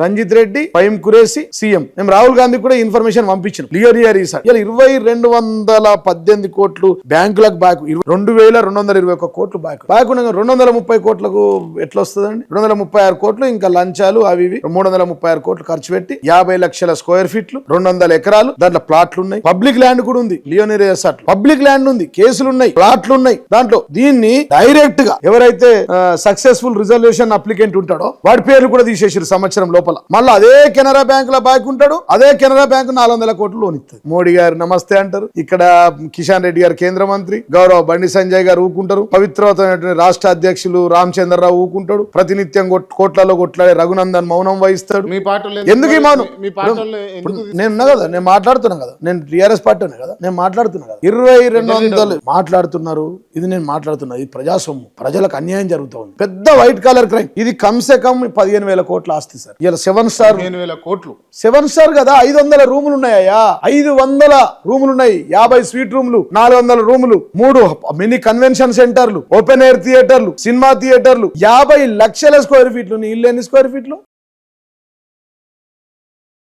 Ranjith Reddy, Faheem Qureshi, CM. మేము రాహుల్ గాంధీ కూడా information పంపించాం. క్లియర్ రీసెంట్ ఇలా 2218 కోట్లు బ్యాంకులకు బ్యాక్, 2221 కోట్లు బ్యాక్ 230 కోట్లకు ఎట్లా వస్తుందండి? 236 కోట్లు ఇంకా లంచాలు అవి ఇవి 336 కోట్లు ఖర్చు పెట్టి 50 లక్షల స్క్వేర్ ఫీట్లు, 200 ఎకరాలు, దాంట్లో ప్లాట్లు ఉన్నాయి. పబ్లిక్ ల్యాండ్ కూడా ఉంది. లియోనరీ రిసార్ట్ పబ్లిక్ ల్యాండ్ ఉంది, కేసులు ఉన్నాయి, ప్లాట్లు ఉన్నాయి దాంట్లో. దీన్ని డైరెక్ట్ గా ఎవరైతే సక్సెస్ఫుల్ రిజల్యూషన్ అప్లికెంట్ ఉంటాడో వాడి పేర్లు కూడా తీసేసారు సంవత్సరం లోపల. మళ్ళీ అదే కెనరా బ్యాంక్ లో బ్యాక్ ఉంటాడు, అదే కెనరా బ్యాంక్ 400 కోట్లు లోన్ ఇస్తుంది. మోడీ గారు నమస్తే అంటారు, ఇక్కడ కిషన్ రెడ్డి గారు కేంద్ర మంత్రి, గౌరవ బండి సంజయ్ గారు ఊకుంటారు, పవిత్రమైనటువంటి రాష్ట్ర అధ్యక్షులు రామచంద్రరావు ఊకుంటాడు, ప్రతినిత్యం కోట్లలో కొట్లాడే రఘునందన్ మౌనం వహిస్తాడు. ఎందుకు ఈ మౌనం? నేను ఉన్నా కదా, నేను మాట్లాడుతున్నా కదా, నేను టీఆర్ఎస్ పార్టీ ఉన్నా కదా, నేను మాట్లాడుతున్నా కదా. 2200 మాట్లాడుతున్నారు. ఇది నేను మాట్లాడుతున్నా, ఇది ప్రజాస్వామ్యం, ప్రజలకు అన్యాయం జరుగుతూ ఉంది. పెద్ద వైట్ కాలర్ క్రైమ్ ఇది. కమ్సే కమ్ 15,000 కోట్ల ఆస్తి సార్. ఇలా 7 స్టార్ 15,000 కోట్లు 7 స్టార్ కదా, 500 రూములు ఉన్నాయా? 500 రూములు ఉన్నాయి, 50 స్వీట్ రూములు, 400 రూములు, 3 మినీ కన్వెన్షన్ సెంటర్లు, ఓపెన్ ఎయిర్ థియేటర్లు, సినిమా థియేటర్లు, 50 లక్షల స్క్వేర్ ఫీట్లు. నీ ఇల్లు ఎన్ని స్క్వేర్ ఫీట్లు?